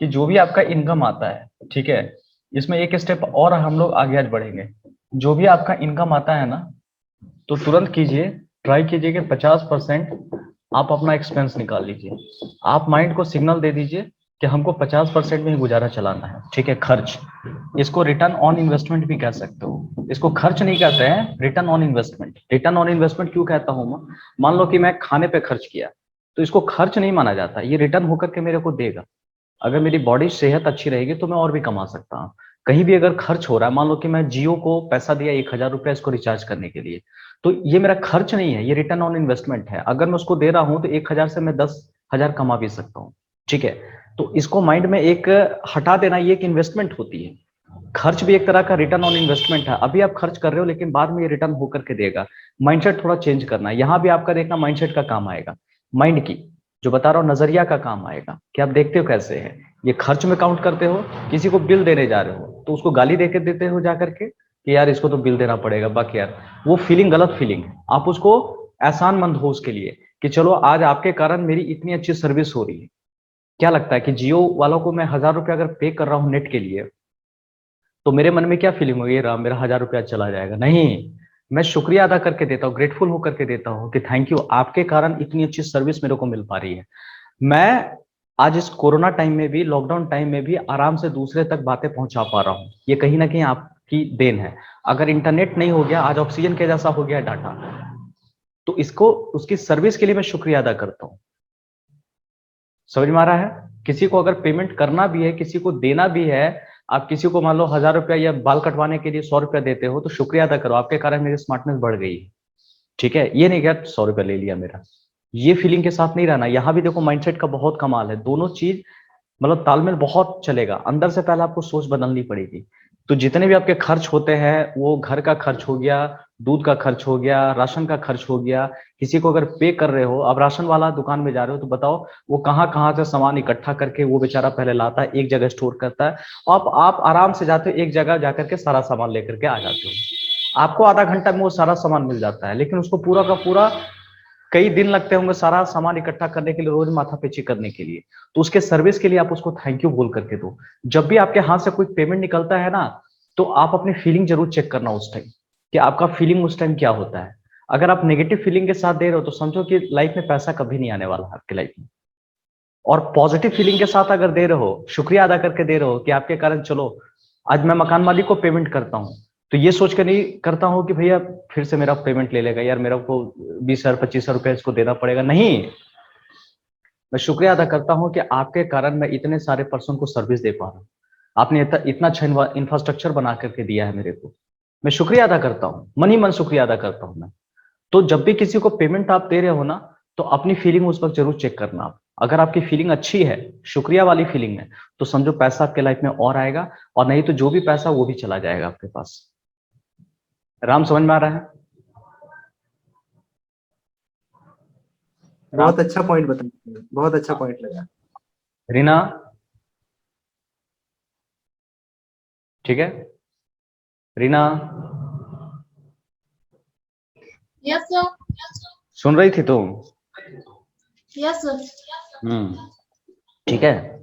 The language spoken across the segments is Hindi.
कि जो भी आपका इनकम आता है, ठीक है, इसमें एक स्टेप और हम लोग आगे आज बढ़ेंगे। जो भी आपका इनकम आता है ना, तो तुरंत कीजिए, ट्राई कीजिए कि 50% आप अपना एक्सपेंस निकाल लीजिए। आप माइंड को सिग्नल दे दीजिए कि हमको 50% में ही गुजारा चलाना है, ठीक है। खर्च, इसको रिटर्न ऑन इन्वेस्टमेंट भी कह सकते हो। इसको खर्च नहीं कहते हैं, return on investment. Return on investment क्यों कहता हूँ मैं? मान लो कि मैं खाने पे खर्च किया, तो इसको खर्च नहीं माना जाता, ये रिटर्न होकर के मेरे को देगा। अगर मेरी बॉडी सेहत अच्छी रहेगी तो मैं और भी कमा सकता हूँ। कहीं भी अगर खर्च हो रहा है, मान लो कि मैं जियो को पैसा दिया 1,000 रुपया इसको रिचार्ज करने के लिए, तो ये मेरा खर्च नहीं है, ये रिटर्न ऑन इन्वेस्टमेंट है। अगर मैं उसको दे रहा हूँ तो 1,000 से मैं 10,000 कमा भी सकता हूँ, ठीक है। तो इसको माइंड में एक हटा देना, ये एक इन्वेस्टमेंट होती है। खर्च भी एक तरह का रिटर्न ऑन इन्वेस्टमेंट है। अभी आप खर्च कर रहे हो लेकिन बाद में ये रिटर्न होकर के देगा। माइंडसेट थोड़ा चेंज करना है, यहाँ भी आपका देखना माइंडसेट का काम आएगा। माइंड की जो बता रहा हूँ नजरिया का काम आएगा कि आप देखते हो कैसे है। ये खर्च में काउंट करते हो, किसी को बिल देने जा रहे हो तो उसको गाली देके देते हो जाकर के कि यार इसको तो बिल देना पड़ेगा, बाकी यार वो फीलिंग गलत फीलिंग है। आप उसको एहसानमंद हो उसके लिए कि चलो आज आपके कारण मेरी इतनी अच्छी सर्विस हो रही है। क्या लगता है कि जियो वालों को मैं 1,000 रुपया अगर पे कर रहा हूँ नेट के लिए, तो मेरे मन में क्या फीलिंग होगी? राम, मेरा 1,000 रुपया चला जाएगा। नहीं, मैं शुक्रिया अदा करके देता हूँ, ग्रेटफुल होकर के देता हूँ कि थैंक यू, आपके कारण इतनी अच्छी सर्विस मेरे को मिल पा रही है। मैं आज इस कोरोना टाइम में भी, लॉकडाउन टाइम में भी आराम से दूसरे तक बातें पहुंचा पा रहा हूँ। ये कहीं ना कहीं आपकी देन है। अगर इंटरनेट नहीं हो गया, आज ऑक्सीजन के जैसा हो गया डाटा, तो इसको, उसकी सर्विस के लिए मैं शुक्रिया अदा करता हूँ। समझ में आ रहा है? किसी को अगर पेमेंट करना भी है, किसी को देना भी है, आप किसी को मान लो 1,000 रुपया या बाल कटवाने के लिए 100 रुपया देते हो, तो शुक्रिया अदा करो, आपके कारण मेरी स्मार्टनेस बढ़ गई है, ठीक है। ये नहीं क्या 100 रुपया ले लिया मेरा, ये फीलिंग के साथ नहीं रहना। यहाँ भी देखो माइंडसेट का बहुत कमाल है, दोनों चीज मतलब तालमेल बहुत चलेगा। अंदर से पहले आपको सोच बदलनी पड़ेगी। तो जितने भी आपके खर्च होते हैं, वो घर का खर्च हो गया, दूध का खर्च हो गया, राशन का खर्च हो गया, किसी को अगर पे कर रहे हो, अब राशन वाला दुकान में जा रहे हो तो बताओ वो कहाँ कहाँ से सामान इकट्ठा करके वो बेचारा पहले लाता है, एक जगह स्टोर करता है। आप आराम से जाते हो, एक जगह जाकर के सारा सामान लेकर के आ जाते हो। आपको आधा घंटा में वो सारा सामान मिल जाता है, लेकिन उसको पूरा का पूरा कई दिन लगते होंगे सारा सामान इकट्ठा करने के लिए, रोज माथा पेची करने के लिए। तो उसके सर्विस के लिए आप उसको थैंक यू बोल करके दो। जब भी आपके हाथ से कोई पेमेंट निकलता है ना, तो आप अपनी फीलिंग जरूर चेक करना उस टाइम, कि आपका फीलिंग उस टाइम क्या होता है। अगर आप नेगेटिव फीलिंग के साथ दे रहे हो तो समझो कि लाइफ में पैसा कभी नहीं आने वाला है आपके लाइफ में। और पॉजिटिव फीलिंग के साथ अगर दे रहे हो, शुक्रिया अदा करके दे रहे हो कि आपके कारण चलो आज मैं मकान मालिक को पेमेंट करता हूँ, तो ये सोच कर नहीं करता हूँ कि भैया फिर से मेरा पेमेंट ले लेगा यार, मेरा को 20,000 25,000 रुपया इसको देना पड़ेगा। नहीं, मैं शुक्रिया अदा करता हूँ कि आपके कारण मैं इतने सारे पर्सन को सर्विस दे पा रहा हूँ। आपने इतना अच्छा इंफ्रास्ट्रक्चर बना करके दिया है मेरे को, मैं शुक्रिया अदा करता हूँ, मन ही मन शुक्रिया अदा करता हूँ मैं। तो जब भी किसी को पेमेंट आप दे रहे हो ना, तो अपनी फीलिंग उस वक्त जरूर चेक करना आप। अगर आपकी फीलिंग अच्छी है, शुक्रिया वाली फीलिंग है, तो समझो पैसा आपके लाइफ में और आएगा, और नहीं तो जो भी पैसा वो भी चला जाएगा आपके पास। राम, समझ में आ रहा है? राम, बहुत अच्छा पॉइंट बताया, बहुत अच्छा पॉइंट लगा। रीना, ठीक है। Reena, yes sir. सुन रही थी तुम? Yes sir. ठीक है।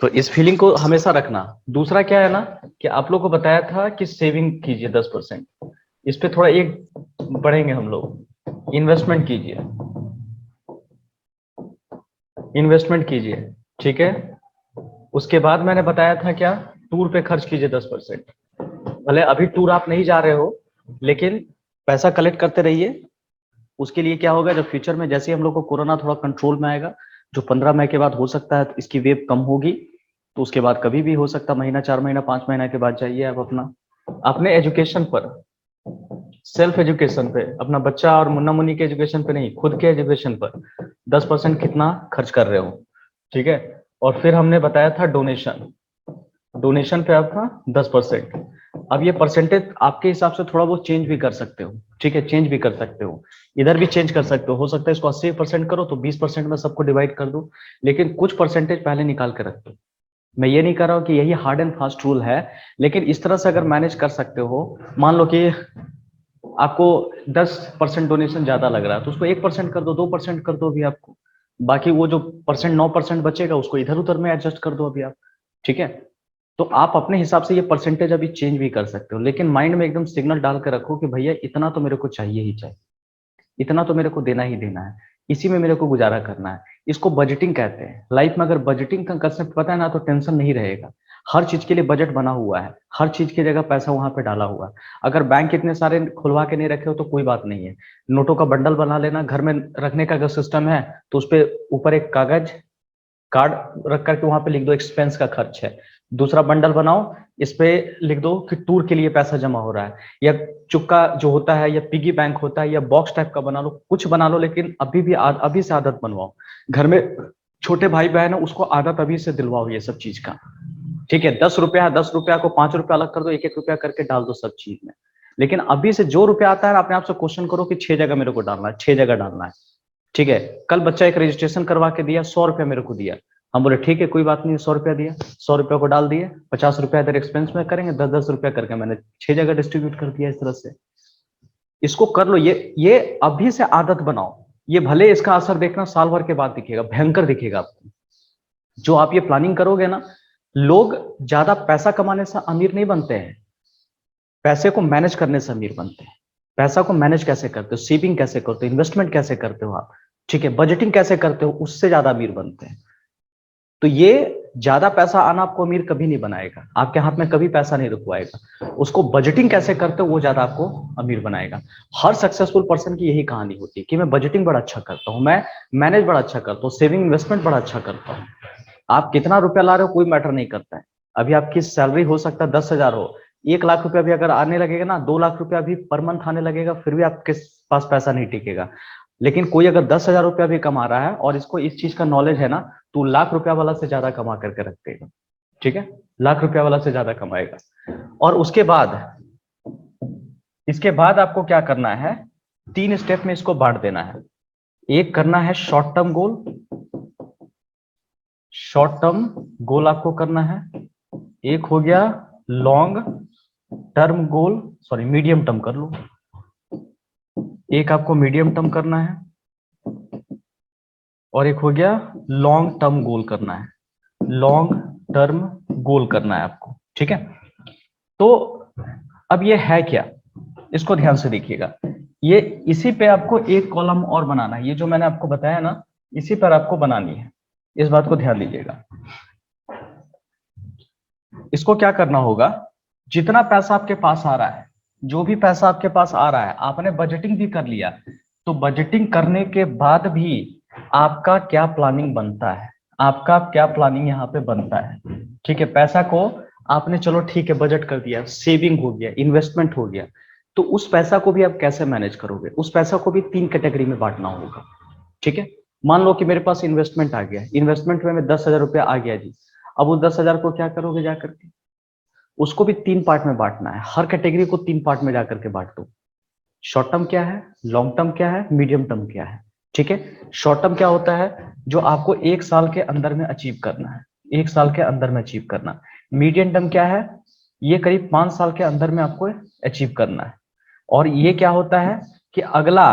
तो इस फीलिंग को हमेशा रखना। दूसरा क्या है ना, कि आप लोग को बताया था कि सेविंग कीजिए 10%। इस पे थोड़ा एक बढ़ेंगे हम लोग, इन्वेस्टमेंट कीजिए, इन्वेस्टमेंट कीजिए, ठीक है। उसके बाद मैंने बताया था क्या, टूर पे खर्च कीजिए 10%। भले अभी टूर आप नहीं जा रहे हो, लेकिन पैसा कलेक्ट करते रहिए। उसके लिए क्या होगा, जब फ्यूचर में जैसे हम लोग को कोरोना थोड़ा कंट्रोल में आएगा, जो 15 मई के बाद हो सकता है इसकी वेव कम होगी, तो उसके बाद कभी भी हो सकता, महीना, 4 महीना, 5 महीना के बाद जाइए आप अपना, अपने एजुकेशन पर, सेल्फ एजुकेशन पे, अपना बच्चा और मुन्ना मुन्नी के एजुकेशन पे नहीं, खुद के एजुकेशन पर 10% कितना खर्च कर रहे हो, ठीक है। और फिर हमने बताया था डोनेशन, डोनेशन पे आपका 10%। अब ये परसेंटेज आपके हिसाब से थोड़ा बहुत चेंज भी कर सकते हो, ठीक है, चेंज भी कर सकते हो, इधर भी चेंज कर सकते हो सकता है इसको 80% करो तो 20% में सबको डिवाइड कर दो, लेकिन कुछ परसेंटेज पहले निकाल के रख दो। मैं ये नहीं कर रहा हूँ कि यही हार्ड एंड फास्ट रूल है, लेकिन इस तरह से अगर मैनेज कर सकते हो, मान लो कि आपको 10% डोनेशन ज्यादा लग रहा है, तो उसको 1% कर दो, 2% कर दो भी आपको, बाकी वो जो परसेंट 9% बचेगा उसको इधर उधर में एडजस्ट कर दो अभी आप, ठीक है। तो आप अपने हिसाब से ये परसेंटेज अभी चेंज भी कर सकते हो, लेकिन माइंड में एकदम सिग्नल डाल के रखो कि भैया इतना तो मेरे को चाहिए ही चाहिए, इतना तो मेरे को देना ही देना है, इसी में मेरे को गुजारा करना है। इसको बजटिंग कहते हैं। लाइफ में अगर बजटिंग का कंसेप्ट पता है ना तो टेंशन नहीं रहेगा। हर चीज के लिए बजट बना हुआ है, हर चीज की जगह पैसा वहां पे डाला हुआ है। अगर बैंक इतने सारे खुलवा के नहीं रखे हो तो कोई बात नहीं है, नोटों का बंडल बना लेना, घर में रखने का अगर सिस्टम है तो उस पर ऊपर एक कागज कार्ड रख करके वहां पे लिख दो एक्सपेंस का खर्च है। दूसरा बंडल बनाओ, इस पे लिख दो कि टूर के लिए पैसा जमा हो रहा है, या चुक्का जो होता है या पिगी बैंक होता है या बॉक्स टाइप का बना लो, कुछ बना लो, लेकिन अभी भी अभी से आदत बनवाओ। घर में छोटे भाई बहन है उसको आदत अभी से दिलवाओ ये सब चीज का, ठीक है। 10 रुपया, 10 रुपया को 5 रुपया अलग कर दो, 1-1 रुपया करके डाल दो सब चीज में। लेकिन अभी से जो रुपया आता है अपने आप से क्वेश्चन करो कि 6 जगह मेरे को डालना है, 6 जगह डालना है, ठीक है। कल बच्चा एक रजिस्ट्रेशन करवा के दिया, 100 रुपया मेरे को दिया, हम बोले ठीक है कोई बात नहीं, 100 रुपया दिया, 100 रुपया को डाल दिए, 50 रुपया इधर एक्सपेंस में करेंगे, 10-10 रुपया करके मैंने 6 जगह डिस्ट्रीब्यूट कर दिया। इस तरह से इसको कर लो, ये अभी से आदत बनाओ। ये भले इसका असर देखना साल भर के बाद दिखेगा, भयंकर दिखेगा आपको। जो आप ये प्लानिंग करोगे ना, लोग ज्यादा पैसा कमाने से अमीर नहीं बनते हैं, पैसे को मैनेज करने से अमीर बनते हैं। पैसा को मैनेज कैसे करते हो, सेविंग कैसे करते हो, इन्वेस्टमेंट कैसे करते हो आप, ठीक है, बजटिंग कैसे करते हो, उससे ज्यादा अमीर बनते हैं। तो ये ज्यादा पैसा आना आपको अमीर कभी नहीं बनाएगा, आपके हाथ में कभी पैसा नहीं रुकवाएगा। उसको बजटिंग कैसे करते हो वो ज्यादा आपको अमीर बनाएगा। हर सक्सेसफुल पर्सन की यही कहानी होती है कि मैं बजटिंग बड़ा अच्छा करता हूँ, मैं मैनेज बड़ा अच्छा करता हूँ, सेविंग इन्वेस्टमेंट बड़ा अच्छा करता हूँ। आप कितना रुपया ला रहे हो कोई मैटर नहीं करता है। अभी आपकी सैलरी हो सकता है 10,000 हो, 1 लाख रुपया भी अगर आने लगेगा ना, 2 लाख रुपया भी पर मंथ आने लगेगा, फिर भी आपके पास पैसा नहीं टिकेगा। लेकिन कोई अगर 10,000 रुपया भी कमा रहा है और इसको इस चीज का नॉलेज है ना, तो 1 लाख रुपया वाला से ज्यादा कमा करके रख देगा, ठीक है, 1 लाख रुपया वाला से ज्यादा कमाएगा। और उसके बाद इसके बाद आपको क्या करना है, 3 स्टेप में इसको बांट देना है। एक करना है short term goal, short term goal आपको करना है। एक हो गया long term goal, sorry medium term कर लो, एक आपको मीडियम टर्म करना है, और एक हो गया लॉन्ग टर्म गोल करना है, लॉन्ग टर्म गोल करना है आपको, ठीक है। तो अब ये है क्या, इसको ध्यान से देखिएगा। ये इसी पे आपको एक कॉलम और बनाना है, ये जो मैंने आपको बताया ना इसी पर आपको बनानी है, इस बात को ध्यान दीजिएगा। इसको क्या करना होगा, जितना पैसा आपके पास आ रहा है, जो भी पैसा आपके पास आ रहा है, आपने बजटिंग भी कर लिया, तो बजटिंग करने के बाद भी आपका क्या प्लानिंग बनता है, आपका क्या प्लानिंग यहाँ पे बनता है, ठीक है। पैसा को आपने चलो ठीक है बजट कर दिया, सेविंग हो गया, इन्वेस्टमेंट हो गया, तो उस पैसा को भी आप कैसे मैनेज करोगे, उस पैसा को भी 3 कैटेगरी में बांटना होगा, ठीक है। मान लो कि मेरे पास इन्वेस्टमेंट आ गया, इन्वेस्टमेंट में 10,000 रुपया आ गया जी, अब उस 10,000 को क्या करोगे जाकर के, उसको भी 3 पार्ट में बांटना है, हर कैटेगरी को 3 पार्ट में जाकर के बांट दो। शॉर्ट टर्म क्या है, लॉन्ग टर्म क्या है, मीडियम टर्म क्या है, ठीक है। शॉर्ट टर्म क्या होता है, जो आपको 1 साल के अंदर में अचीव करना है, 1 साल के अंदर में अचीव करना। मीडियम टर्म क्या है, ये करीब 5 साल के अंदर में आपको अचीव करना है। और ये क्या होता है कि अगला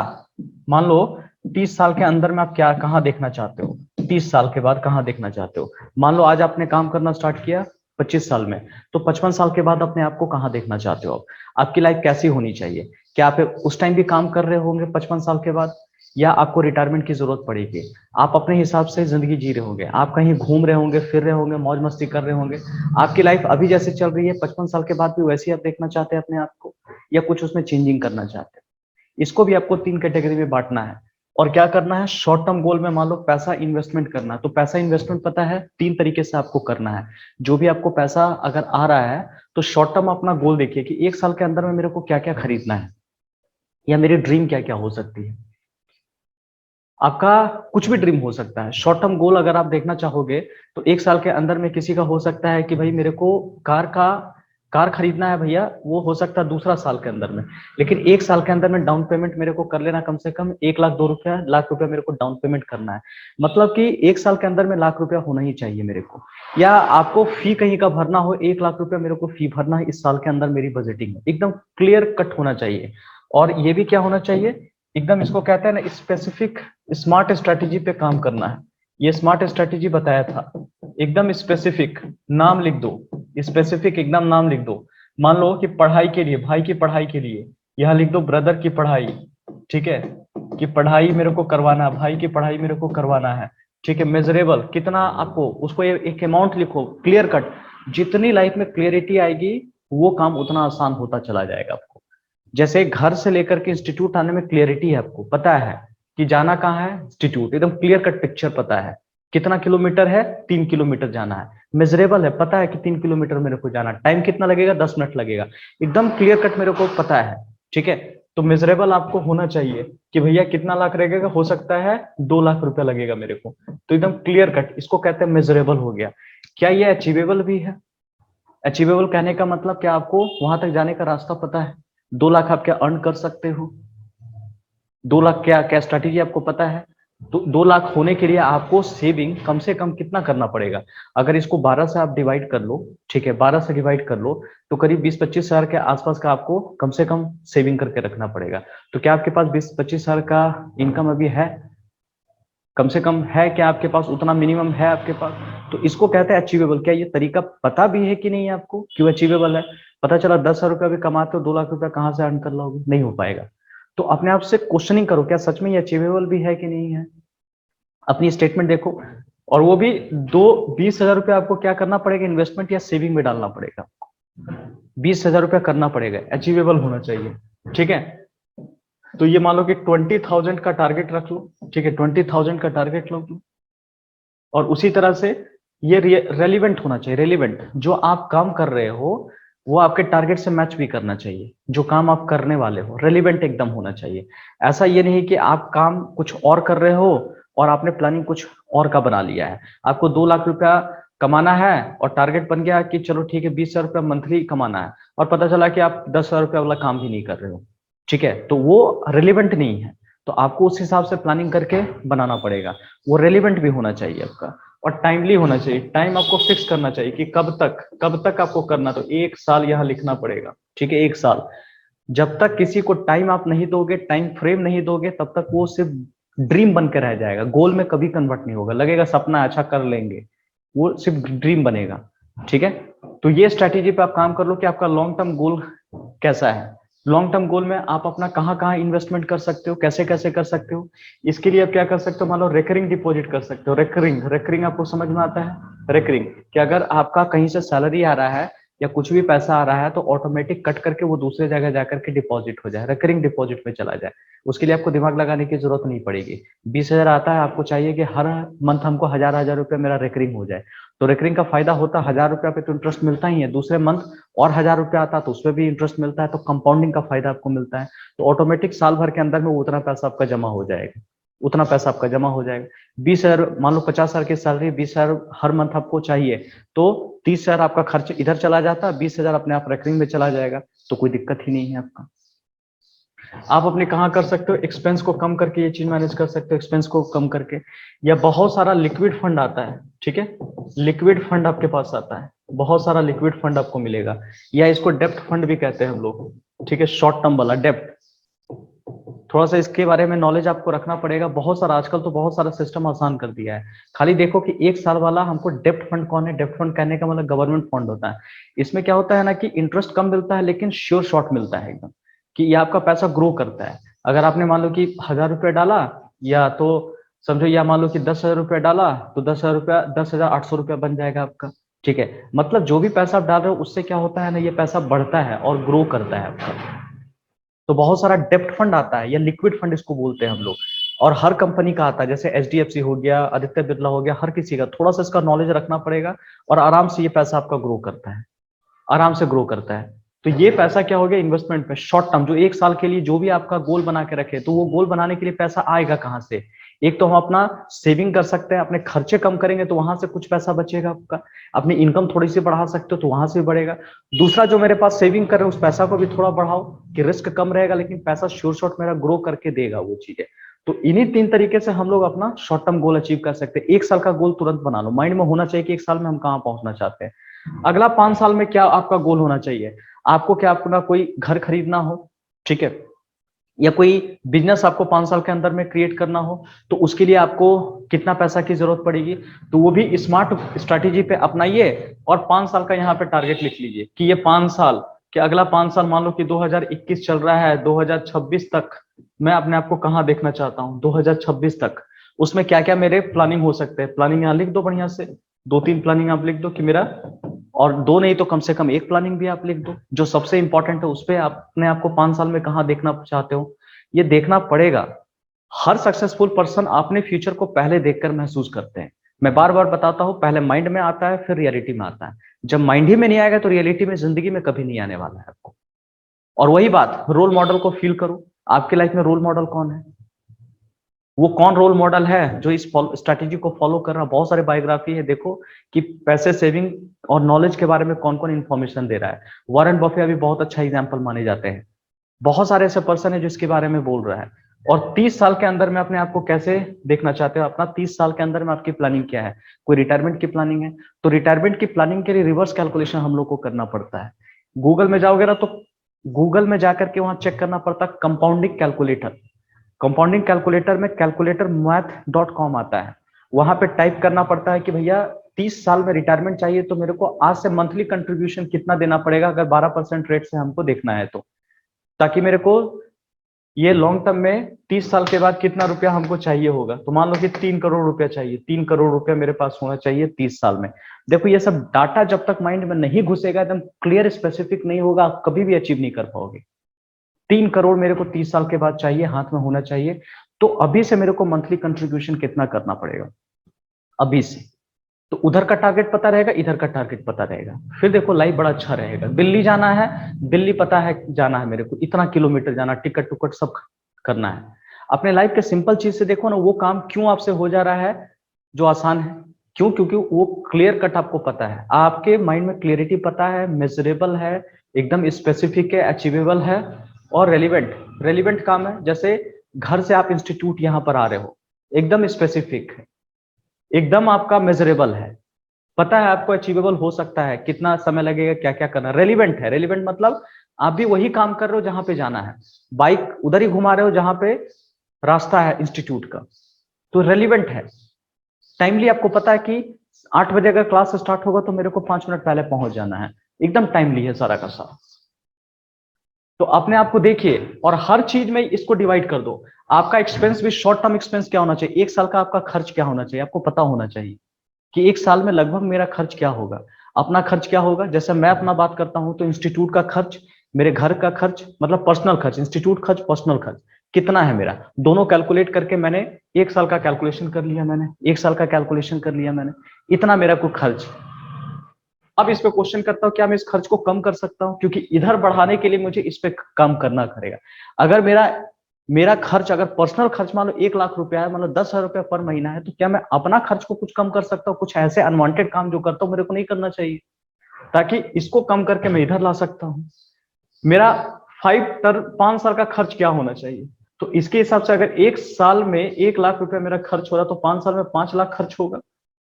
मान लो 30 साल के अंदर में आप क्या कहाँ देखना चाहते हो, 30 साल के बाद कहाँ देखना चाहते हो। मान लो आज आपने काम करना स्टार्ट किया 25 साल में, तो 55 साल के बाद अपने आप को कहाँ देखना चाहते हो, आपकी लाइफ कैसी होनी चाहिए, क्या आप उस टाइम भी काम कर रहे होंगे 55 साल के बाद, या आपको रिटायरमेंट की जरूरत पड़ेगी, आप अपने हिसाब से जिंदगी जी रहे होंगे, आप कहीं घूम रहे होंगे, फिर रहे होंगे, मौज मस्ती कर रहे होंगे। आपकी लाइफ अभी जैसे चल रही है 55 साल के बाद भी वैसे ही आप देखना चाहते हैं अपने आप को, या कुछ उसमें चेंजिंग करना चाहते हैं। इसको भी आपको 3 कैटेगरी में बांटना है। और क्या करना है, शॉर्ट टर्म गोल में मान लो पैसा इन्वेस्टमेंट करना है, तो पैसा इन्वेस्टमेंट पता है 3 तरीके से आपको करना है। जो भी आपको पैसा अगर आ रहा है तो शॉर्ट टर्म अपना गोल देखिए कि 1 साल के अंदर में मेरे को क्या क्या खरीदना है, या मेरी ड्रीम क्या क्या हो सकती है। आपका कुछ भी ड्रीम हो सकता है। शॉर्ट टर्म गोल अगर आप देखना चाहोगे तो 1 साल के अंदर में किसी का हो सकता है कि भाई मेरे को कार खरीदना है भैया, वो हो सकता है दूसरा साल के अंदर में। लेकिन 1 साल के अंदर में डाउन पेमेंट मेरे को कर लेना, कम से कम 1 लाख रुपया मेरे को डाउन पेमेंट करना है। मतलब कि 1 साल के अंदर में लाख रुपया होना ही चाहिए मेरे को। या आपको फी कहीं का भरना हो, 1 लाख रुपया मेरे को फी भरना है इस साल के अंदर, मेरी बजटिंग एकदम क्लियर कट होना चाहिए। और ये भी क्या होना चाहिए, एकदम इसको कहते हैं ना स्पेसिफिक स्मार्ट स्ट्रैटेजी पे काम करना है। ये स्मार्ट स्ट्रैटेजी बताया था, एकदम स्पेसिफिक नाम लिख दो, स्पेसिफिक एकदम नाम लिख दो। मान लो कि पढ़ाई के लिए, भाई की पढ़ाई के लिए, यहाँ लिख दो ब्रदर की पढ़ाई, ठीक है, कि पढ़ाई मेरे को करवाना है, भाई की पढ़ाई मेरे को करवाना है, ठीक है। मेजरेबल कितना आपको, उसको एक अमाउंट लिखो, क्लियर कट। जितनी लाइफ में क्लियरिटी आएगी वो काम उतना आसान होता चला जाएगा आपको। जैसे घर से लेकर के इंस्टीट्यूट आने में क्लियरिटी है, आपको पता है कि जाना कहाँ है, इंस्टीट्यूट, एकदम क्लियर कट पिक्चर पता है। कितना किलोमीटर है, 3 किलोमीटर जाना है। मेजरेबल है, पता है कि 3 किलोमीटर मेरे को जाना है, टाइम कितना लगेगा, 10 मिनट लगेगा, एकदम क्लियर कट मेरे को पता है, ठीक है। तो मेजरेबल आपको होना चाहिए कि भैया कितना लाख लगेगा, हो सकता है 2 लाख रुपया लगेगा मेरे को, तो एकदम क्लियर कट, इसको कहते हैं मेजरेबल हो गया। क्या ये अचीवेबल भी है? अचीवेबल कहने का मतलब क्या, आपको वहां तक जाने का रास्ता पता है, 2 लाख आप क्या अर्न कर सकते हो, 2 लाख क्या क्या स्ट्रैटेजी आपको पता है। तो 2 लाख होने के लिए आपको सेविंग कम से कम कितना करना पड़ेगा, अगर इसको 12 से आप डिवाइड कर लो, ठीक है, 12 से डिवाइड कर लो, तो करीब 20-25 हजार के आसपास का आपको कम से कम सेविंग करके रखना पड़ेगा। तो क्या आपके पास 20-25 हजार का इनकम अभी है, कम से कम है क्या आपके पास, उतना मिनिमम है आपके पास? तो इसको कहते हैं अचीवेबल। क्या ये तरीका पता भी है कि नहीं आपको, क्यों अचीवेबल है? पता चला 10,000 रुपया भी कमाते हो, 2 लाख रुपया कहाँ से अर्न कर लोगे, नहीं हो पाएगा। तो अपने आप से क्वेश्चनिंग करो, क्या सच में ये अचीवेबल भी है कि नहीं है। अपनी स्टेटमेंट देखो, और वो भी 20,000 रुपया आपको क्या करना पड़ेगा, इन्वेस्टमेंट या सेविंग में डालना पड़ेगा, 20,000 रुपया करना पड़ेगा, अचीवेबल होना चाहिए, ठीक है। तो ये मान लो कि 20,000 का टारगेट रख लो, ठीक है, 20,000 का टारगेट लो, और उसी तरह से ये रेलिवेंट होना चाहिए, रेलिवेंट, जो आप काम कर रहे हो वो आपके टारगेट से मैच भी करना चाहिए, जो काम आप करने वाले हो रेलिवेंट एकदम होना चाहिए। ऐसा ये नहीं कि आप काम कुछ और कर रहे हो और आपने प्लानिंग कुछ और का बना लिया है। आपको 2 लाख रुपया कमाना है और टारगेट बन गया कि चलो ठीक है 20,000 रुपया मंथली कमाना है, और पता चला कि आप 10,000 रुपया वाला काम भी नहीं कर रहे हो, ठीक है, तो वो रेलिवेंट नहीं है। तो आपको उस हिसाब से प्लानिंग करके बनाना पड़ेगा, वो रेलिवेंट भी होना चाहिए आपका, और टाइमली होना चाहिए। टाइम आपको फिक्स करना चाहिए कि कब तक आपको करना, तो 1 साल यहाँ लिखना पड़ेगा, ठीक है, 1 साल। जब तक किसी को टाइम आप नहीं दोगे, टाइम फ्रेम नहीं दोगे, तब तक वो सिर्फ ड्रीम बन के रह जाएगा, गोल में कभी कन्वर्ट नहीं होगा, लगेगा सपना अच्छा कर लेंगे, वो सिर्फ ड्रीम बनेगा, ठीक है। तो ये स्ट्रैटेजी पे आप काम कर लो कि आपका लॉन्ग टर्म गोल कैसा है। लॉन्ग टर्म गोल में आप अपना कहाँ कहाँ इन्वेस्टमेंट कर सकते हो, कैसे कैसे कर सकते हो। इसके लिए आप क्या कर सकते हो, मान लो रेकरिंग डिपॉजिट कर सकते हो। रेकरिंग आपको समझ में आता है, रेकरिंग कि अगर आपका कहीं से सैलरी आ रहा है या कुछ भी पैसा आ रहा है तो ऑटोमेटिक कट करके वो दूसरे जगह जाकर के डिपॉजिट हो जाए, रेकरिंग डिपॉजिट में चला जाए। उसके लिए आपको दिमाग लगाने की जरूरत नहीं पड़ेगी। 20,000 आता है, आपको चाहिए कि हर मंथ हमको 1,000 रुपया मेरा रेकरिंग हो जाए, तो रेकरिंग का फायदा होता है 1,000 रुपया पे तो इंटरेस्ट मिलता ही है, दूसरे मंथ और 1,000 रुपया आता है तो उसमें भी इंटरेस्ट मिलता है, तो कंपाउंडिंग का फायदा आपको मिलता है। तो ऑटोमेटिक साल भर के अंदर में उतना पैसा आपका जमा हो जाएगा, उतना पैसा आपका जमा हो जाएगा। 20,000, मान लो 50,000 की सैलरी, 20,000 हर मंथ आपको चाहिए, तो 30,000 आपका खर्च इधर चला जाता है, 20,000 अपने आप रेकरिंग में चला जाएगा, तो कोई दिक्कत ही नहीं है आपका। आप अपने कहाँ कर सकते हो, एक्सपेंस को कम करके ये चीज मैनेज कर सकते हो, एक्सपेंस को कम करके। या बहुत सारा लिक्विड फंड आता है, ठीक है, लिक्विड फंड आपके पास आता है, बहुत सारा लिक्विड फंड आपको मिलेगा, या इसको डेप्ट फंड भी कहते हैं हम लोग, ठीक है, शॉर्ट टर्म वाला डेप्ट। थोड़ा सा इसके बारे में नॉलेज आपको रखना पड़ेगा, बहुत सारा आजकल तो बहुत सारा सिस्टम आसान कर दिया है। खाली देखो कि 1 साल वाला हमको डेप्ट फंड कौन है। डेप्ट फंड कहने का मतलब गवर्नमेंट फंड होता है। इसमें क्या होता है ना कि इंटरेस्ट कम मिलता है लेकिन श्योर शॉर्ट मिलता है एकदम, कि ये आपका पैसा ग्रो करता है। अगर आपने मान लो कि 1,000 रुपया डाला, या तो समझो, या मान लो कि 10,000 रुपया डाला, तो 10,000 रुपया 10,800 रुपया बन जाएगा आपका, ठीक है। मतलब जो भी पैसा आप डाल रहे हो उससे क्या होता है ना, ये पैसा बढ़ता है और ग्रो करता है आपका। तो बहुत सारा डेप्ट फंड आता है या लिक्विड फंड इसको बोलते हैं हम लोग, और हर कंपनी का आता है, जैसे HDFC हो गया, आदित्य बिरला हो गया, हर किसी का थोड़ा सा इसका नॉलेज रखना पड़ेगा, और आराम से ये पैसा आपका ग्रो करता है, आराम से ग्रो करता है। तो ये पैसा क्या हो गया, इन्वेस्टमेंट में शॉर्ट टर्म, जो 1 साल के लिए जो भी आपका गोल बना के रखे, तो वो गोल बनाने के लिए पैसा आएगा कहाँ से। एक तो हम अपना सेविंग कर सकते हैं, अपने खर्चे कम करेंगे तो वहां से कुछ पैसा बचेगा आपका, अपनी इनकम थोड़ी सी बढ़ा सकते हो तो वहां से भी बढ़ेगा। दूसरा, जो मेरे पास सेविंग कर रहे हो उस पैसा को भी थोड़ा बढ़ाओ कि रिस्क कम रहेगा लेकिन पैसा श्योर शॉर्ट मेरा ग्रो करके देगा वो चीजें। तो इन्हीं 3 तरीके से हम लोग अपना शॉर्ट टर्म गोल अचीव कर सकते हैं। 1 साल का गोल तुरंत बना लो, माइंड में होना चाहिए कि 1 साल में हम कहाँ पहुंचना चाहते हैं। अगला 5 साल में क्या आपका गोल होना चाहिए, आपको क्या अपना कोई घर खरीदना हो, ठीक है, या कोई बिजनेस आपको 5 साल के अंदर में क्रिएट करना हो तो उसके लिए आपको कितना पैसा की जरूरत पड़ेगी, तो वो भी स्मार्ट स्ट्रैटेजी पे अपनाइए और 5 साल का यहाँ पे टारगेट लिख लीजिए कि ये 5 साल कि अगला 5 साल मान लो कि 2021 चल रहा है, 2026 तक मैं अपने आप को कहाँ देखना चाहता हूँ, 2026 तक उसमें क्या क्या मेरे प्लानिंग हो सकते हैं। प्लानिंग यहाँ लिख दो बढ़िया से, 2-3 प्लानिंग आप लिख दो कि मेरा, और 2 नहीं तो कम से कम 1 प्लानिंग भी आप लिख दो जो सबसे इंपॉर्टेंट है, उस पर अपने आपको 5 साल में कहाँ देखना चाहते हो ये देखना पड़ेगा। हर सक्सेसफुल पर्सन अपने फ्यूचर को पहले देखकर महसूस करते हैं। मैं बार बार बताता हूं, पहले माइंड में आता है फिर रियलिटी में आता है। जब माइंड ही में नहीं आएगा तो रियलिटी में जिंदगी में कभी नहीं आने वाला है आपको। और वही बात, रोल मॉडल को फील करो। आपके लाइफ में रोल मॉडल कौन है, वो कौन रोल मॉडल है जो इस स्ट्रैटेजी को फॉलो कर रहा है। बहुत सारे बायोग्राफी है, देखो कि पैसे सेविंग और नॉलेज के बारे में कौन कौन इंफॉर्मेशन दे रहा है। वॉरेन बफे अभी बहुत अच्छा एग्जाम्पल माने जाते हैं। बहुत सारे ऐसे पर्सन है जिसके बारे में बोल रहा है। और 30 साल के अंदर में अपने आप को कैसे देखना चाहते हो, अपना 30 साल के अंदर में आपकी प्लानिंग क्या है। कोई रिटायरमेंट की प्लानिंग है तो रिटायरमेंट की प्लानिंग के लिए रिवर्स कैलकुलेशन हम लोग को करना पड़ता है। गूगल में जाओगे ना तो गूगल में जाकर के वहां चेक करना पड़ता है कंपाउंडिंग कैलकुलेटर। कंपाउंडिंग कैलकुलेटर में कैलकुलेटर math.com आता है, वहां पे टाइप करना पड़ता है कि भैया 30 साल में रिटायरमेंट चाहिए तो मेरे को आज से मंथली कंट्रीब्यूशन कितना देना पड़ेगा अगर 12% रेट से हमको देखना है तो, ताकि मेरे को ये लॉन्ग टर्म में 30 साल के बाद कितना रुपया हमको चाहिए होगा। तो मान लो कि 3 करोड़ रुपया चाहिए, 3 करोड़ रुपया मेरे पास होना चाहिए 30 साल में। देखो ये सब डाटा जब तक माइंड में नहीं घुसेगा, एकदम क्लियर स्पेसिफिक नहीं होगा, आप कभी भी अचीव नहीं कर पाओगे। 3 करोड़ मेरे को 30 साल के बाद चाहिए, हाथ में होना चाहिए। तो अभी से मेरे को मंथली कंट्रीब्यूशन कितना करना पड़ेगा अभी से, तो उधर का टारगेट पता रहेगा, इधर का टारगेट पता रहेगा। फिर देखो लाइफ बड़ा अच्छा रहेगा। दिल्ली जाना है, दिल्ली पता है जाना है मेरे को, इतना किलोमीटर जाना, टिकट टुकट सब करना है। अपने लाइफ के सिंपल चीज से देखो ना, वो काम क्यों आपसे हो जा रहा है जो आसान है। क्यों? क्योंकि वो क्लियर कट आपको पता है, आपके माइंड में क्लियरिटी पता है, मेजरेबल है, एकदम स्पेसिफिक है, अचीवेबल है और रेलिवेंट। रेलिवेंट काम है, जैसे घर से आप इंस्टीट्यूट यहाँ पर आ रहे हो, एकदम स्पेसिफिक है, एकदम आपका मेजरेबल है, पता है आपको अचीवेबल हो सकता है, कितना समय लगेगा, क्या क्या करना। रेलिवेंट है। रेलिवेंट मतलब आप भी वही काम कर रहे हो जहां पे जाना है, बाइक उधर ही घुमा रहे हो जहां पे रास्ता है इंस्टीट्यूट का, तो रेलिवेंट है। टाइमली आपको पता है कि 8 बजे अगर क्लास स्टार्ट होगा तो मेरे को 5 मिनट पहले पहुंच जाना है, एकदम टाइमली है सारा का सारा। तो अपने आप को देखिए और हर चीज में इसको डिवाइड कर दो। आपका एक्सपेंस भी शॉर्ट टर्म एक्सपेंस क्या होना चाहिए, 1 साल का आपका खर्च क्या होना चाहिए, आपको पता होना चाहिए कि 1 साल में लगभग मेरा खर्च क्या होगा, अपना खर्च क्या होगा। जैसे मैं अपना बात करता हूं तो इंस्टीट्यूट का खर्च, मेरे घर का खर्च, मतलब पर्सनल खर्च, इंस्टीट्यूट खर्च, पर्सनल खर्च कितना है मेरा, दोनों कैलकुलेट करके मैंने 1 साल का कैलकुलेशन कर लिया, मैंने 1 साल का कैलकुलेशन कर लिया मैंने, इतना मेरा को खर्च। अब इस पे क्वेश्चन करता हूं क्या मैं इस खर्च को कम कर सकता हूं, क्योंकि इधर बढ़ाने के लिए मुझे इस पे काम करना पड़ेगा। अगर मेरा मेरा खर्च, अगर पर्सनल खर्च मान लो 1 लाख रुपया है, मान लो 10,000 रुपया पर महीना है, तो क्या मैं अपना खर्च को कुछ कम कर सकता हूँ। कुछ ऐसे अनवांटेड काम जो करता हूँ मेरे को नहीं करना चाहिए, ताकि इसको कम करके मैं इधर ला सकता हूँ। मेरा 5 साल का खर्च क्या होना चाहिए, तो इसके हिसाब से अगर 1 साल में 1 लाख रुपया मेरा खर्च हो रहा तो 5 साल में 5 लाख खर्च होगा।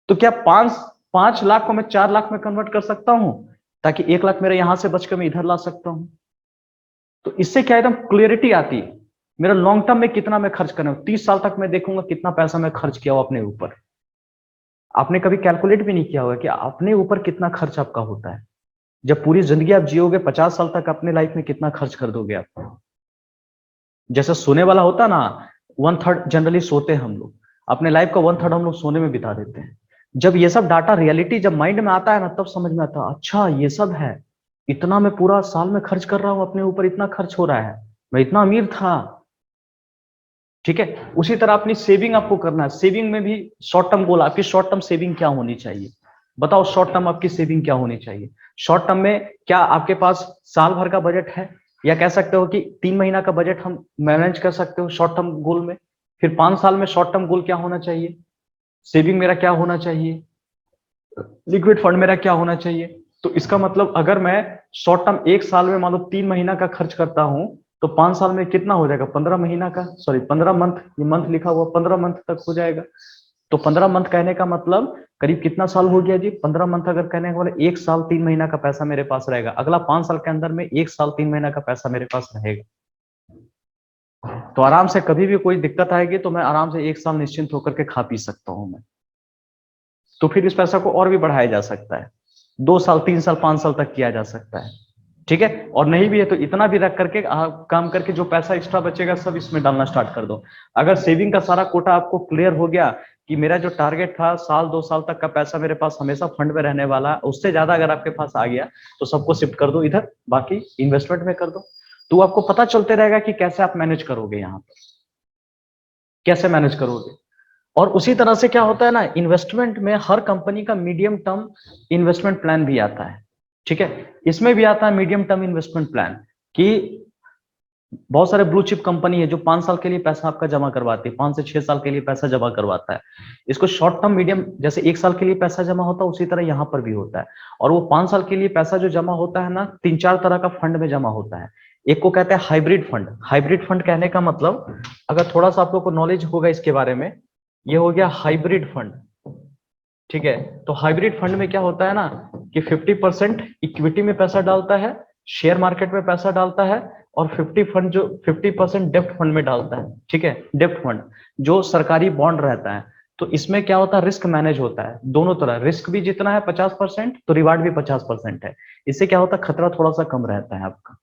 तो क्या 5 लाख को मैं 4 लाख में कन्वर्ट कर सकता हूं, ताकि 1 लाख मेरा यहां से बचकर मैं इधर ला सकता हूं। तो इससे क्या एकदम क्लियरिटी आती है, मेरा लॉन्ग टर्म में कितना मैं खर्च करना हूं, 30 साल तक मैं देखूंगा कितना पैसा मैं खर्च किया हूं अपने ऊपर। आपने कभी कैलकुलेट भी नहीं किया होगा कि अपने ऊपर कितना खर्च आपका होता है। जब पूरी जिंदगी आप जियोगे 50 साल तक, अपने लाइफ में कितना खर्च कर दोगे आप। जैसे सोने वाला होता ना, 1/3 जनरली सोते हैं हम लोग, अपने लाइफ का 1/3 हम लोग सोने में बिता देते हैं। जब ये सब डाटा रियलिटी जब माइंड में आता है ना, तब समझ में आता है अच्छा ये सब है, इतना मैं पूरा साल में खर्च कर रहा हूं अपने ऊपर, इतना खर्च हो रहा है, मैं इतना अमीर था। ठीक है, उसी तरह अपनी सेविंग आपको करना है। सेविंग में भी शॉर्ट टर्म गोल, आपकी शॉर्ट टर्म सेविंग क्या होनी चाहिए, बताओ शॉर्ट टर्म आपकी सेविंग क्या होनी चाहिए। शॉर्ट टर्म में क्या आपके पास साल भर का बजट है, या कह सकते हो कि 3 महीना का बजट हम मैनेज कर सकते हो शॉर्ट टर्म गोल में। फिर 5 साल में शॉर्ट टर्म गोल क्या होना चाहिए, सेविंग मेरा क्या होना चाहिए, लिक्विड फंड मेरा क्या होना चाहिए। तो इसका मतलब अगर मैं शॉर्ट टर्म 1 साल में मान लो 3 महीना का खर्च करता हूं, तो 5 साल में कितना हो जाएगा, 15 महीना का, सॉरी 15 मंथ, ये मंथ लिखा हुआ 15 मंथ तक हो जाएगा। तो 15 मंथ कहने का मतलब करीब कितना साल हो गया जी, 15 मंथ अगर कहने का मतलब 1 साल 3 महीना का पैसा मेरे पास रहेगा। अगला 5 साल के अंदर में 1 साल 3 महीना का पैसा मेरे पास रहेगा। तो आराम से कभी भी कोई दिक्कत आएगी तो मैं आराम से 1 साल निश्चिंत होकर के खा पी सकता हूं मैं। तो फिर इस पैसा को और भी बढ़ाया जा सकता है, 2 साल 3 साल 5 साल तक किया जा सकता है, ठीक है। और नहीं भी है तो इतना भी रख करके काम करके जो पैसा एक्स्ट्रा बचेगा सब इसमें डालना स्टार्ट कर दो। अगर सेविंग का सारा कोटा आपको क्लियर हो गया कि मेरा जो टारगेट था 1 साल 2 साल तक का पैसा मेरे पास हमेशा फंड में रहने वाला है, उससे ज्यादा अगर आपके पास आ गया तो सबको शिफ्ट कर दो इधर, बाकी इन्वेस्टमेंट में कर दो। तो आपको पता चलते रहेगा कि कैसे आप मैनेज करोगे, यहाँ पर कैसे मैनेज करोगे। और उसी तरह से क्या होता है ना, इन्वेस्टमेंट में हर कंपनी का मीडियम टर्म इन्वेस्टमेंट प्लान भी आता है, ठीक है। इसमें भी आता है मीडियम टर्म इन्वेस्टमेंट प्लान कि बहुत सारे ब्लू चिप कंपनी है जो 5 साल के लिए पैसा आपका जमा करवाती है, 5 से 6 साल के लिए पैसा जमा करवाता है। इसको शॉर्ट टर्म मीडियम, जैसे 1 साल के लिए पैसा जमा होता है उसी तरह यहाँ पर भी होता है। और वो 5 साल के लिए पैसा जो जमा होता है ना, 3-4 तरह का फंड में जमा होता है। एक को कहते हैं हाइब्रिड फंड। हाइब्रिड फंड कहने का मतलब, अगर थोड़ा सा आप लोग को नॉलेज होगा इसके बारे में, ये हो गया हाइब्रिड फंड, ठीक है। तो हाइब्रिड फंड में क्या होता है ना कि 50% इक्विटी में पैसा डालता है, शेयर मार्केट में पैसा डालता है, और 50% डेप्ट फंड में डालता है, ठीक है। डेप्ट फंड जो सरकारी बॉन्ड रहता है। तो इसमें क्या होता है, रिस्क मैनेज होता है दोनों तरह, रिस्क भी जितना है 50% तो रिवार्ड भी 50% है। इससे क्या होता है, खतरा थोड़ा सा कम रहता है आपका।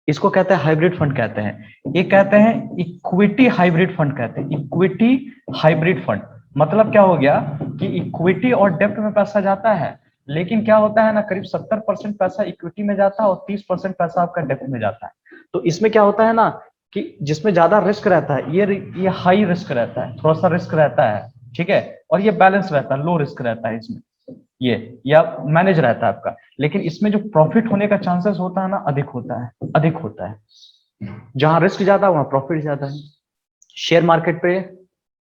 इसको कहते हैं हाइब्रिड फंड कहते हैं। ये कहते हैं इक्विटी हाइब्रिड फंड कहते हैं, इक्विटी हाइब्रिड फंड। मतलब क्या हो गया कि इक्विटी और डेप्ट में पैसा जाता है, लेकिन क्या होता है ना, करीब 70% पैसा इक्विटी में जाता है और 30% पैसा आपका डेप्ट में जाता है। तो इसमें क्या होता है ना कि जिसमें ज्यादा रिस्क रहता है, ये हाई रिस्क रहता है, थोड़ा सा रिस्क रहता है, ठीक है। और ये बैलेंस रहता है, लो रिस्क रहता है इसमें, ये या मैनेज रहता है आपका। लेकिन इसमें जो प्रॉफिट होने का चांसेस होता है ना, अधिक होता है, अधिक होता है। जहां रिस्क ज्यादा वहां प्रॉफिट ज्यादा है। शेयर मार्केट पे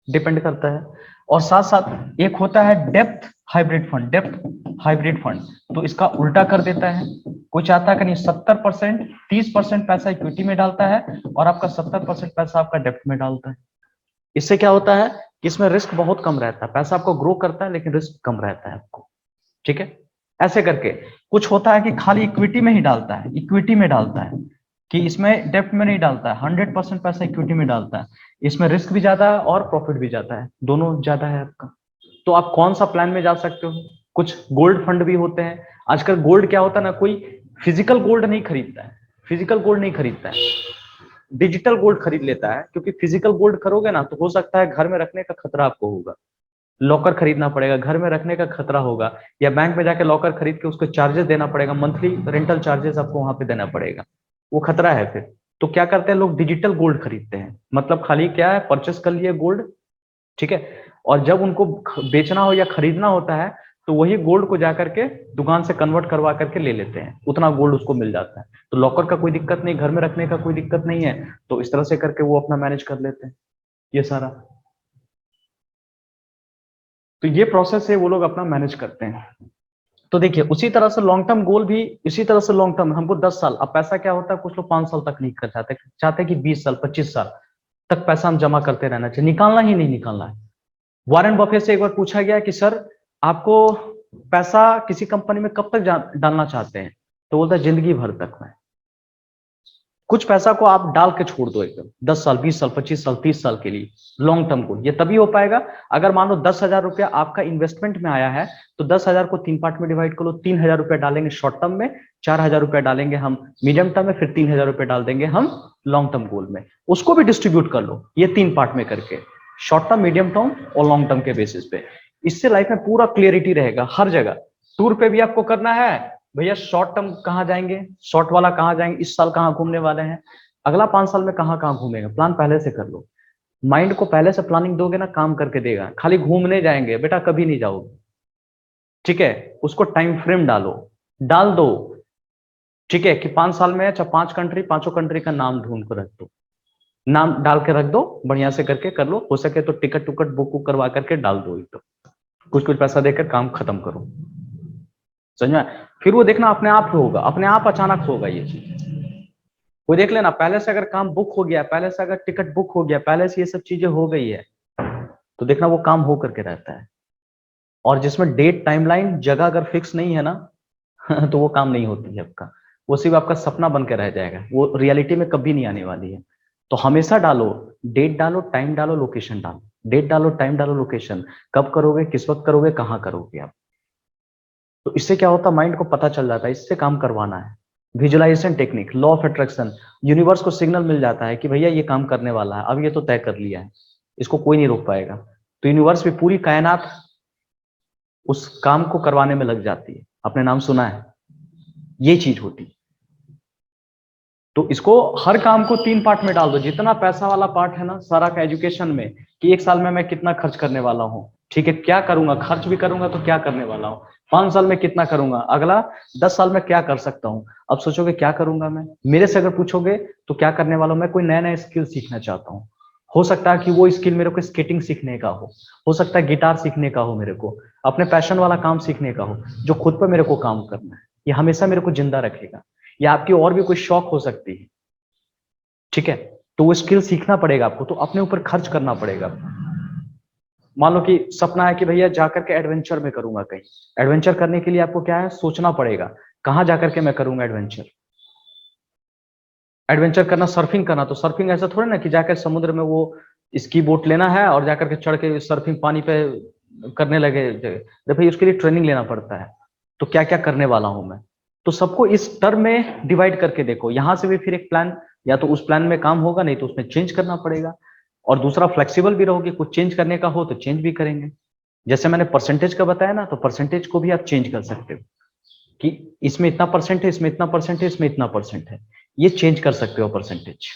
डिपेंड करता है। और साथ साथ एक होता है depth hybrid fund, depth hybrid fund. तो इसका उल्टा कर देता है, कोई चाहता है कि नहीं 70% 30% पैसा इक्विटी में डालता है और आपका 70% पैसा आपका डेप्थ में डालता है। इससे क्या होता है कि इसमें रिस्क बहुत कम रहता है, पैसा आपको ग्रो करता है लेकिन रिस्क कम रहता है आपको, ठीक है। ऐसे करके कुछ होता है कि खाली इक्विटी में ही डालता है, इक्विटी में डालता है, कि इसमें डेप्ट में नहीं डालता है, 100% पैसा इक्विटी में डालता है। इसमें रिस्क भी ज्यादा है और प्रॉफिट भी ज्यादा है, दोनों ज्यादा है आपका। तो आप कौन सा प्लान में जा सकते हो। कुछ गोल्ड फंड भी होते हैं। आजकल गोल्ड क्या होता है ना, कोई फिजिकल गोल्ड नहीं खरीदता है, फिजिकल गोल्ड नहीं खरीदता है, डिजिटल गोल्ड खरीद लेता है। क्योंकि फिजिकल गोल्ड करोगे ना तो हो सकता है घर में रखने का खतरा आपको होगा, लॉकर खरीदना पड़ेगा, घर में रखने का खतरा होगा, या बैंक में जाके लॉकर खरीद के उसको चार्जेस देना पड़ेगा, मंथली रेंटल चार्जेस आपको वहां पे देना पड़ेगा, वो खतरा है फिर। तो क्या करते हैं लोग, डिजिटल गोल्ड खरीदते हैं। मतलब खाली क्या है, परचेस कर लिए गोल्ड, ठीक है। और जब उनको बेचना हो या खरीदना होता है तो वही गोल्ड को जाकर के दुकान से कन्वर्ट करवा करके ले लेते हैं, उतना गोल्ड उसको मिल जाता है। तो लॉकर का कोई दिक्कत नहीं, घर में रखने का कोई दिक्कत नहीं है। तो इस तरह से करके वो अपना मैनेज कर लेते हैं ये सारा। तो ये प्रोसेस है, वो लोग अपना मैनेज करते हैं। तो देखिए उसी तरह से लॉन्ग टर्म गोल भी इसी तरह से, लॉन्ग टर्म हमको 10 साल, अब पैसा क्या होता है, कुछ लोग 5 साल तक नहीं कर चाहते, चाहते कि 20 साल 25 साल तक पैसा हम जमा करते रहना चाहिए, निकालना ही नहीं निकालना है। वॉरेन बफेट से एक बार पूछा गया कि सर आपको पैसा किसी कंपनी में कब तक डालना चाहते हैं, तो बोलता है जिंदगी भर तक में। कुछ पैसा को आप डाल के छोड़ दो एकदम, 10 साल 20 साल 25 साल 30 साल के लिए लॉन्ग टर्म गोल। ये तभी हो पाएगा अगर मान लो 10,000 रुपया आपका इन्वेस्टमेंट में आया है, तो 10,000 को 3 पार्ट में डिवाइड कर लो। 3,000 रुपया डालेंगे शॉर्ट टर्म में, 4,000 रुपया डालेंगे हम मीडियम टर्म में, फिर 3,000 रुपया डाल देंगे हम लॉन्ग टर्म गोल में। उसको भी डिस्ट्रीब्यूट कर लो ये 3 पार्ट में करके, शॉर्ट टर्म, मीडियम टर्म और लॉन्ग टर्म के बेसिस पे। इससे लाइफ में पूरा क्लियरिटी रहेगा हर जगह। टूर पे भी आपको करना है, भैया शॉर्ट टर्म कहाँ जाएंगे, शॉर्ट वाला कहाँ जाएंगे, इस साल कहाँ घूमने वाले हैं, अगला 5 साल में कहाँ कहाँ घूमेंगे, प्लान पहले से कर लो। माइंड को पहले से प्लानिंग दोगे ना, काम करके देगा। खाली घूमने जाएंगे बेटा कभी नहीं जाओगे, ठीक है। उसको टाइम फ्रेम डालो, डाल दो, ठीक है, कि 5 साल में अच्छा 5 कंट्री, 5 कंट्री का नाम ढूंढ कर रख दो, नाम डाल के रख दो, बढ़िया से करके कर लो। हो सके तो टिकट टुकट बुक करवा करके डाल दो, तो कुछ कुछ पैसा देकर काम खत्म करो, समझ में। फिर वो देखना अपने आप होगा, अपने आप अचानक होगा ये चीज। वो देख लेना, पहले से अगर काम बुक हो गया, पहले से अगर टिकट बुक हो गया, पहले से ये सब चीजें हो गई है, तो देखना वो काम हो करके रहता है। और जिसमें डेट, टाइमलाइन, जगह अगर फिक्स नहीं है ना तो वो काम नहीं होती है आपका, वो सिर्फ आपका सपना बन के रह जाएगा, वो रियलिटी में कभी नहीं आने वाली है। तो हमेशा डालो, डेट डालो, टाइम डालो, लोकेशन डालो, डेट डालो, टाइम डालो, लोकेशन, कब करोगे, किस वक्त करोगे, कहाँ करोगे आप। तो इससे क्या होता है, माइंड को पता चल जाता है, इससे काम करवाना है। Visualisation technique, law of attraction, universe को सिग्नल मिल जाता है कि भैया ये काम करने वाला है, अब ये तो तय कर लिया है, इसको कोई नहीं रोक पाएगा। तो यूनिवर्स में पूरी कायनात उस काम को करवाने में लग जाती है। आपने नाम सुना है, ये चीज होती है। तो इसको हर काम को 3 पार्ट में डाल दो। जितना पैसा वाला पार्ट है ना सारा का एजुकेशन में, कि 1 साल में मैं कितना खर्च करने वाला हूँ, ठीक है, क्या करूंगा, खर्च भी करूंगा तो क्या करने वाला हूँ, 5 साल में कितना करूंगा, अगला 10 साल में क्या कर सकता हूँ। अब सोचोगे क्या करूंगा मैं, मेरे से अगर पूछोगे तो क्या करने वाला हूँ, मैं कोई नया नया स्किल सीखना चाहता हूँ। हो सकता है कि वो स्किल मेरे को स्केटिंग सीखने का हो सकता है गिटार सीखने का हो, मेरे को अपने पैशन वाला काम सीखने का हो, जो खुद पर मेरे को काम करना है, ये हमेशा मेरे को जिंदा रखेगा। या आपकी और भी कोई शौक हो सकती है, ठीक है, तो वो स्किल सीखना पड़ेगा आपको, तो अपने ऊपर खर्च करना पड़ेगा। मान लो कि सपना है कि भैया जाकर के एडवेंचर में करूंगा कहीं, एडवेंचर करने के लिए आपको क्या है, सोचना पड़ेगा कहाँ जाकर के मैं करूंगा एडवेंचर। एडवेंचर करना, सर्फिंग करना, तो सर्फिंग ऐसा थोड़ा ना कि जाकर समुद्र में वो स्की बोट लेना है और जाकर के चढ़ के सर्फिंग पानी पे करने लगे। देखिए उसके लिए ट्रेनिंग लेना पड़ता है। तो क्या क्या करने वाला हूं मैं, तो सबको इस टर्म में डिवाइड करके देखो। यहां से भी फिर एक प्लान, या तो उस प्लान में काम होगा, नहीं तो उसमें चेंज करना पड़ेगा। और दूसरा फ्लेक्सिबल भी रहोगे, कुछ चेंज करने का हो तो चेंज भी करेंगे। जैसे मैंने परसेंटेज का बताया ना, तो परसेंटेज को भी आप चेंज कर सकते हो कि इसमें इतना परसेंट है, इसमें इतना परसेंट है, इसमें इतना परसेंट है, ये चेंज कर सकते हो परसेंटेज।